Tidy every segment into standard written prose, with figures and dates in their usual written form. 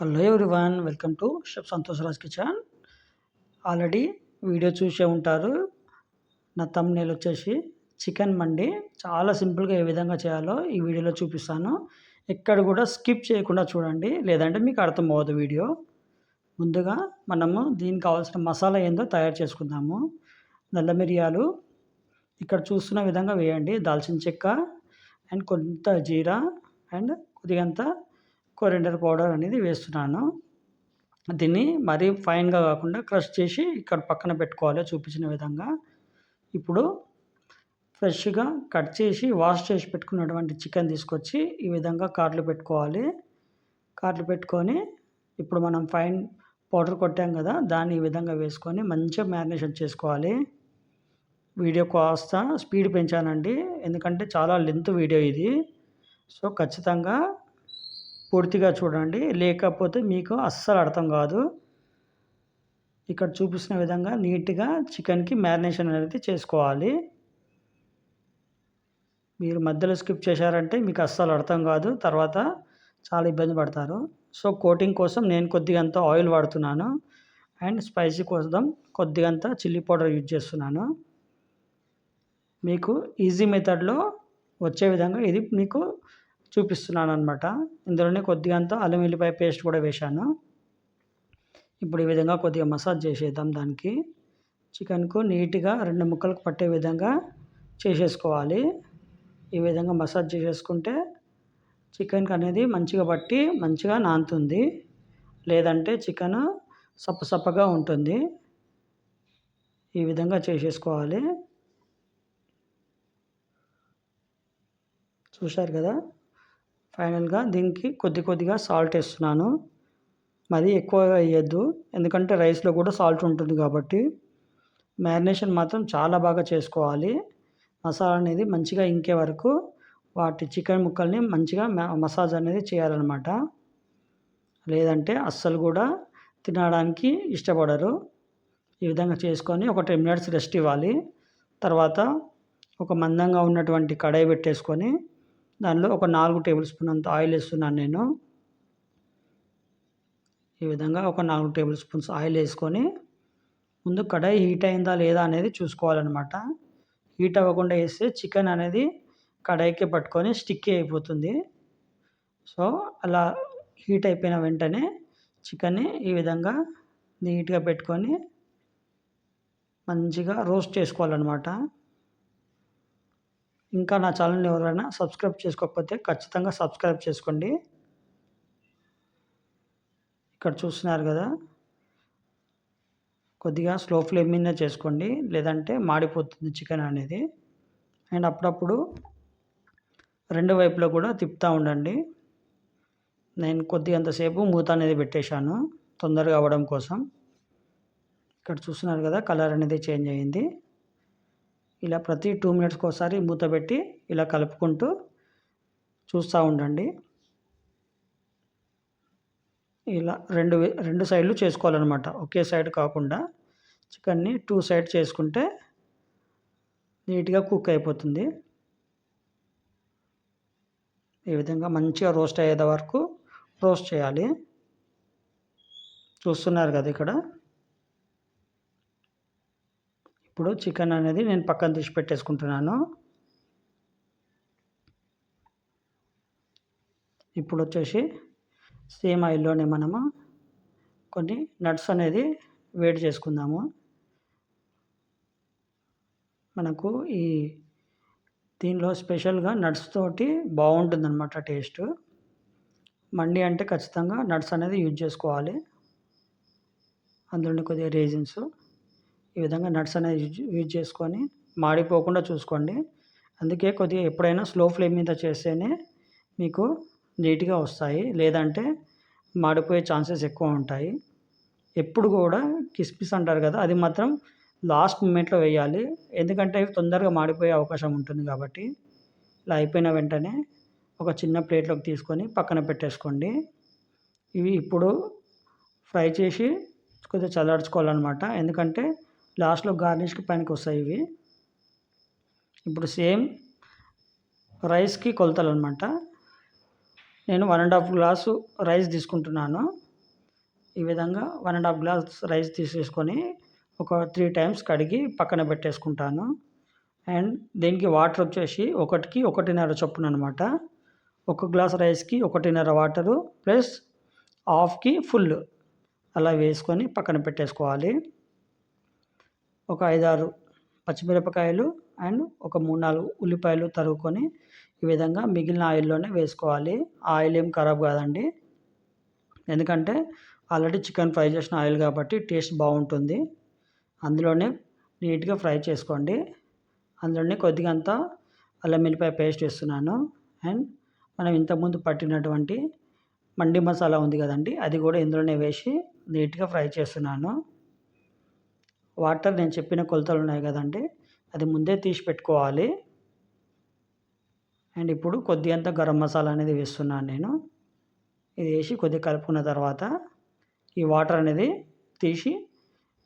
Hello everyone, welcome to chef Santosh Raj kitchen. Already video చూసే ఉంటారు. నా థంబ్‌నెయిల్ వచ్చేసి చికెన్ మండి చాలా సింపుల్గా ఏ విధంగా చేయాలో ఈ వీడియోలో చూపిస్తాను. ఎక్కడ కూడా స్కిప్ చేయకుండా చూడండి, లేదంటే మీకు అర్థమవ్వదు వీడియో. ముందుగా మనము దీనికి కావాల్సిన మసాలా ఏందో తయారు చేసుకుందాము. నల్ల మిరియాలు ఇక్కడ చూస్తున్న విధంగా వేయండి, దాల్చిన చెక్క అండ్ కొంత జీరా అండ్ కొద్దిగంత కొరియండర్ పౌడర్ అనేది వేస్తున్నాను. దీన్ని మరీ ఫైన్‌గా కాకుండా క్రష్ చేసి ఇక్కడ పక్కన పెట్టుకోవాలి చూపించిన విధంగా. ఇప్పుడు ఫ్రెష్‌గా కట్ చేసి వాష్ చేసి పెట్టుకున్నటువంటి చికెన్ తీసుకొచ్చి ఈ విధంగా కాట్లు పెట్టుకోవాలి. కాట్లు పెట్టుకొని ఇప్పుడు మనం ఫైన్ పౌడర్ కొట్టాం కదా, దాన్ని ఈ విధంగా వేసుకొని మంచిగా మ్యారినేషన్ చేసుకోవాలి. వీడియో కాస్త స్పీడ్ పెంచానండి, ఎందుకంటే చాలా లెంత్ వీడియో ఇది. సో ఖచ్చితంగా పూర్తిగా చూడండి, లేకపోతే మీకు అస్సలు అర్థం కాదు. ఇక్కడ చూపిస్తున్న విధంగా నీట్‌గా చికెన్‌కి మ్యారినేషన్ అనేది చేసుకోవాలి. మీరు మధ్యలో స్కిప్ చేశారంటే మీకు అస్సలు అర్థం కాదు, తర్వాత చాలా ఇబ్బంది పడతారు. సో కోటింగ్ కోసం నేను కొద్దిగంత ఆయిల్ వాడుతున్నాను అండ్ స్పైసీ కోసం కొద్దిగంత చిల్లీ పౌడర్ యూజ్ చేస్తున్నాను. మీకు ఈజీ మెథడ్‌లో వచ్చే విధంగా ఇది మీకు చూపిస్తున్నానన్నమాట. ఇందులోనే కొద్దిగంత అల్లం వెల్లిపాయ పేస్ట్ కూడా వేశాను. ఇప్పుడు ఈ విధంగా కొద్దిగా మసాజ్ చేసేద్దాం దానికి. చికెన్‌కు నీట్‌గా 2 ముక్కలకు పట్టే విధంగా చేసేసుకోవాలి. ఈ విధంగా మసాజ్ చేసేసుకుంటే చికెన్‌కి అనేది మంచిగా పట్టి మంచిగా నానుతుంది. లేదంటే చికెను సప్పసప్పగా ఉంటుంది. ఈ విధంగా చేసేసుకోవాలి. చూశారు కదా. ఫైనల్‌గా దీనికి కొద్దిగా సాల్ట్ వేస్తున్నాను. మరీ ఎక్కువగా వేయొద్దు, ఎందుకంటే రైస్‌లో కూడా సాల్ట్ ఉంటుంది కాబట్టి. మ్యారినేషన్ మాత్రం చాలా బాగా చేసుకోవాలి. మసాలా అనేది మంచిగా ఇంకే వరకు వాటి చికెన్ ముక్కల్ని మంచిగా మసాజ్ అనేది చేయాలన్నమాట. లేదంటే అస్సలు కూడా తినడానికి ఇష్టపడరు. ఈ విధంగా చేసుకొని ఒక 10 మినిట్స్ రెస్ట్ ఇవ్వాలి. తర్వాత ఒక మందంగా ఉన్నటువంటి కడాయి పెట్టేసుకొని దానిలో ఒక 4 టేబుల్ స్పూన్ అంత ఆయిల్ వేస్తున్నాను నేను. ఈ విధంగా ఒక 4 టేబుల్ స్పూన్స్ ఆయిల్ వేసుకొని ముందు కడాయి హీట్ అయిందా లేదా అనేది చూసుకోవాలన్నమాట. హీట్ అవ్వకుండా వేస్తే చికెన్ అనేది కడాయికి పట్టుకొని స్టిక్కీ అయిపోతుంది. సో అలా హీట్ అయిపోయిన వెంటనే చికెన్ని ఈ విధంగా నీట్‌గా పెట్టుకొని మంచిగా రోస్ట్ చేసుకోవాలన్నమాట. ఇంకా నా ఛానల్‌ని ఎవరైనా సబ్స్క్రైబ్ చేసుకోకపోతే ఖచ్చితంగా సబ్స్క్రైబ్ చేసుకోండి. ఇక్కడ చూస్తున్నారు కదా, కొద్దిగా స్లో ఫ్లేమ్ మీదనే చేసుకోండి, లేదంటే మాడిపోతుంది చికెన్ అనేది. అండ్ అప్పుడప్పుడు 2 వైపులా కూడా తిప్పుతూ ఉండండి. నేను కొద్దిగంతసేపు మూత అనేది పెట్టేశాను తొందరగా అవ్వడం కోసం. ఇక్కడ చూస్తున్నారు కదా, కలర్ అనేది చేంజ్ అయ్యింది. ఇలా ప్రతి 2 మినిట్స్కి ఒకసారి మూత పెట్టి ఇలా కలుపుకుంటూ చూస్తూ ఉండండి. ఇలా రెండు సైడ్లు చేసుకోవాలన్నమాట, ఒకే సైడ్ కాకుండా చికెన్ని 2 సైడ్ చేసుకుంటే నీట్‌గా కుక్ అయిపోతుంది. ఈ విధంగా మంచిగా రోస్ట్ అయ్యేంత వరకు రోస్ట్ చేయాలి. చూస్తున్నారు కదా ఇక్కడ. ఇప్పుడు చికెన్ అనేది నేను పక్కన తీసి పెట్టేసుకుంటున్నాను. ఇప్పుడు వచ్చేసి సేమ్ ఆయిల్లోనే మనము కొన్ని నట్స్ అనేది వేడి చేసుకుందాము. మనకు ఈ దీనిలో స్పెషల్‌గా నట్స్ తోటి బాగుంటుందన్నమాట టేస్ట్. మండి అంటే ఖచ్చితంగా నట్స్ అనేది యూజ్ చేసుకోవాలి. అందులోనే కొద్దిగా రేజిన్స్, ఈ విధంగా నట్స్ అనేది యూజ్ చేసుకొని మాడిపోకుండా చూసుకోండి. అందుకే కొద్దిగా ఎప్పుడైనా స్లో ఫ్లేమ్ మీద చేస్తేనే మీకు నీట్‌గా వస్తాయి, లేదంటే మాడిపోయే ఛాన్సెస్ ఎక్కువ ఉంటాయి. ఎప్పుడు కూడా కిస్మిస్ అంటారు కదా, అది మాత్రం లాస్ట్ మూమెంట్‌లో వేయాలి, ఎందుకంటే అవి తొందరగా మాడిపోయే అవకాశం ఉంటుంది కాబట్టి. ఇలా అయిపోయిన వెంటనే ఒక చిన్న ప్లేట్లోకి తీసుకొని పక్కన పెట్టేసుకోండి. ఇవి ఇప్పుడు ఫ్రై చేసి కొద్దిగా చల్లార్చుకోవాలన్నమాట, ఎందుకంటే లాస్ట్‌లో గార్నిష్‌కి పనికి వస్తాయి ఇవి. ఇప్పుడు సేమ్ రైస్‌కి కొలతలన్నమాట. నేను 1 ½ గ్లాసు రైస్ తీసుకుంటున్నాను. ఈ విధంగా 1½ గ్లాస్ రైస్ తీసేసుకొని ఒక 3 టైమ్స్ కడిగి పక్కన పెట్టేసుకుంటాను. అండ్ దీనికి వాటర్ వచ్చేసి 1కి 1:30 చొప్పున అనమాట. 1 గ్లాస్ రైస్‌కి 1:30 వాటరు ప్లస్ హాఫ్‌కి ఫుల్ అలా వేసుకొని పక్కన పెట్టేసుకోవాలి. ఒక 5, 6 పచ్చిమిరపకాయలు అండ్ ఒక 3, 4 ఉల్లిపాయలు తరుగుకొని ఈ విధంగా మిగిలిన ఆయిల్‌లోనే వేసుకోవాలి. ఆయిల్ ఏం ఖరాబ్ కాదండి. ఎందుకంటే ఆల్రెడీ చికెన్ ఫ్రై చేసిన ఆయిల్ కాబట్టి టేస్ట్ బాగుంటుంది. అందులోనే నీట్‌గా ఫ్రై చేసుకోండి. అందులోనే కొద్దిగా అంతా అల్లం వెల్లిపాయ పేస్ట్ వేస్తున్నాను. అండ్ మనం ఇంతకుముందు పట్టినటువంటి మండి మసాలా ఉంది కదండీ, అది కూడా ఇందులోనే వేసి నీట్‌గా ఫ్రై చేస్తున్నాను. వాటర్ నేను చెప్పిన కొలతలు ఉన్నాయి కదండీ, అది ముందే తీసి పెట్టుకోవాలి. అండ్ ఇప్పుడు కొద్దిగంత గరం మసాలా అనేది వేస్తున్నాను నేను. ఇది వేసి కొద్దిగా కలుపుకున్న తర్వాత ఈ వాటర్ అనేది తీసి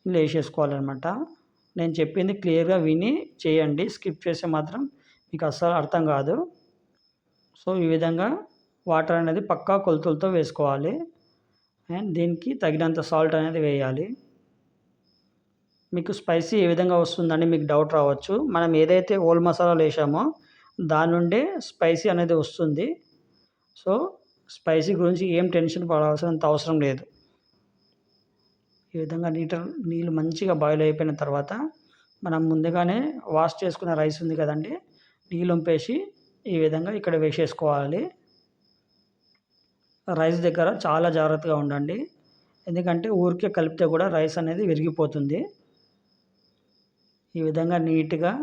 ఇందులో వేసేసుకోవాలన్నమాట. నేను చెప్పింది క్లియర్‌గా విని చేయండి. స్కిప్ చేస్తే మాత్రం మీకు అస్సలు అర్థం కాదు. సో ఈ విధంగా వాటర్ అనేది పక్కా కొలతలతో వేసుకోవాలి. అండ్ దీనికి తగినంత సాల్ట్ అనేది వేయాలి. మీకు స్పైసీ ఏ విధంగా వస్తుందని మీకు డౌట్ రావచ్చు. మనం ఏదైతే హోల్ మసాలాలు వేసామో దాని నుండే స్పైసీ అనేది వస్తుంది. సో స్పైసీ గురించి ఏం టెన్షన్ పడాల్సినంత అవసరం లేదు. ఈ విధంగా నీళ్ళు మంచిగా బాయిల్ అయిపోయిన తర్వాత మనం ముందుగానే వాష్ చేసుకున్న రైస్ ఉంది కదండీ, నీళ్ళు వంపేసి ఈ విధంగా ఇక్కడ వేసేసుకోవాలి. రైస్ దగ్గర చాలా జాగ్రత్తగా ఉండండి. ఎందుకంటే ఊరికే కలిపితే కూడా రైస్ అనేది విరిగిపోతుంది. ఈ విధంగా నీట్‌గా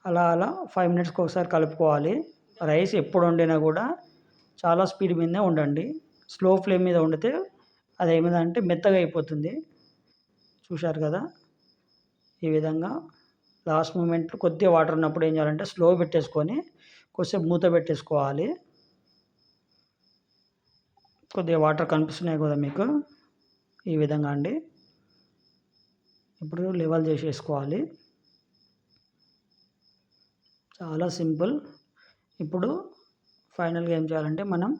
అలా 5 మినిట్స్‌కి ఒకసారి కలుపుకోవాలి. రైస్ ఎప్పుడు వండినా కూడా చాలా స్పీడ్ మీదనే వండండి. స్లో ఫ్లేమ్ మీద వండితే అదేమైందంటే మెత్తగా అయిపోతుంది. చూశారు కదా, ఈ విధంగా లాస్ట్ మూమెంట్లో కొద్దిగా వాటర్ ఉన్నప్పుడు ఏం చేయాలంటే స్లో పెట్టేసుకొని కొద్దిసేపు మూత పెట్టేసుకోవాలి. కొద్దిగా వాటర్ కనిపిస్తున్నాయి కదా మీకు, ఈ విధంగా అండి. ఇప్పుడు లెవెల్ చేసేసుకోవాలి. చాలా సింపుల్. ఇప్పుడు ఫైనల్‌గా ఏం చేయాలంటే మనం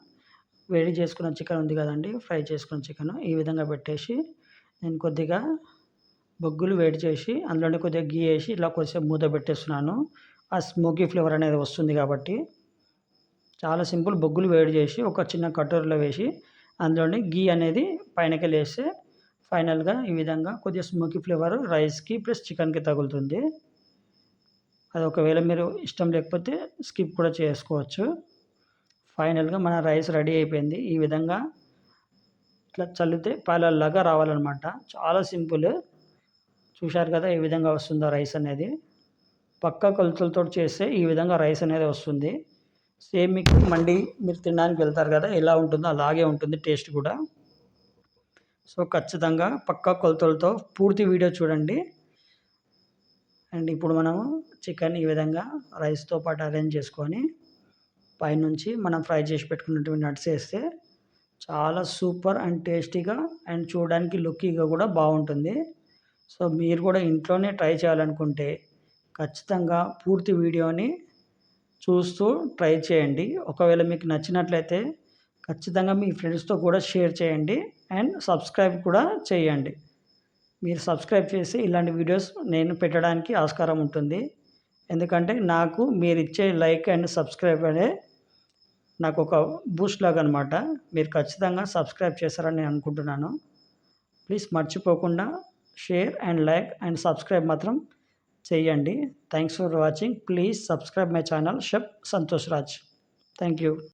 వేడి చేసుకున్న చికెన్ ఉంది కదండీ, ఫ్రై చేసుకున్న చికెన్ ఈ విధంగా పెట్టేసి నేను కొద్దిగా బొగ్గులు వేడి చేసి అందులోనే కొద్దిగా గీ వేసి ఇలా కొద్దిసేపు మూత పెట్టేస్తున్నాను. ఆ స్మోకీ ఫ్లేవర్ అనేది వస్తుంది కాబట్టి చాలా సింపుల్. బొగ్గులు వేడి చేసి ఒక చిన్న కటోరీలో వేసి అందులోనే గీ అనేది పైనకెళ్ళి వేస్తే ఫైనల్‌గా ఈ విధంగా కొద్దిగా స్మోకీ ఫ్లేవర్ రైస్‌కి ప్లస్ చికెన్‌కి తగులుతుంది. అది ఒకవేళ మీరు ఇష్టం లేకపోతే స్కిప్ కూడా చేసుకోవచ్చు. ఫైనల్‌గా మన రైస్ రెడీ అయిపోయింది. ఈ విధంగా ఇట్లా చల్లితే పాలల్లాగా రావాలన్నమాట. చాలా సింపుల్. చూశారు కదా ఏ విధంగా వస్తుందో రైస్ అనేది. పక్కా కొలతలతో చేస్తే ఈ విధంగా రైస్ అనేది వస్తుంది. సేమ్ మీకు మండి మీరు తినడానికి వెళ్తారు కదా, ఎలా ఉంటుందో అలాగే ఉంటుంది టేస్ట్ కూడా. సో ఖచ్చితంగా పక్కా కొలతలతో పూర్తి వీడియో చూడండి. అండ్ ఇప్పుడు మనము చికెన్ ఈ విధంగా రైస్తో పాటు అరేంజ్ చేసుకొని పైనుంచి మనం ఫ్రై చేసి పెట్టుకున్నటువంటి నట్స్ వేస్తే చాలా సూపర్ అండ్ టేస్టీగా అండ్ చూడడానికి లుక్కీగా కూడా బాగుంటుంది. సో మీరు కూడా ఇంట్లోనే ట్రై చేయాలనుకుంటే ఖచ్చితంగా పూర్తి వీడియోని చూస్తూ ట్రై చేయండి. ఒకవేళ మీకు నచ్చినట్లయితే ఖచ్చితంగా మీ ఫ్రెండ్స్తో కూడా షేర్ చేయండి అండ్ సబ్స్క్రైబ్ కూడా చేయండి. మీరు సబ్స్క్రైబ్ చేసి ఇలాంటి వీడియోస్ నేను పెట్టడానికి ఆస్కారం ఉంటుంది. ఎందుకంటే నాకు మీరు ఇచ్చే లైక్ అండ్ సబ్స్క్రైబ్ అనే నాకు ఒక బూస్ట్ లాగా అనమాట. మీరు ఖచ్చితంగా సబ్స్క్రైబ్ చేస్తారని నేను అనుకుంటున్నాను. ప్లీజ్ మర్చిపోకుండా share and like and subscribe మాత్రం చేయండి. Thanks for watching. Please subscribe my channel chef Santosh Raj. Thank you.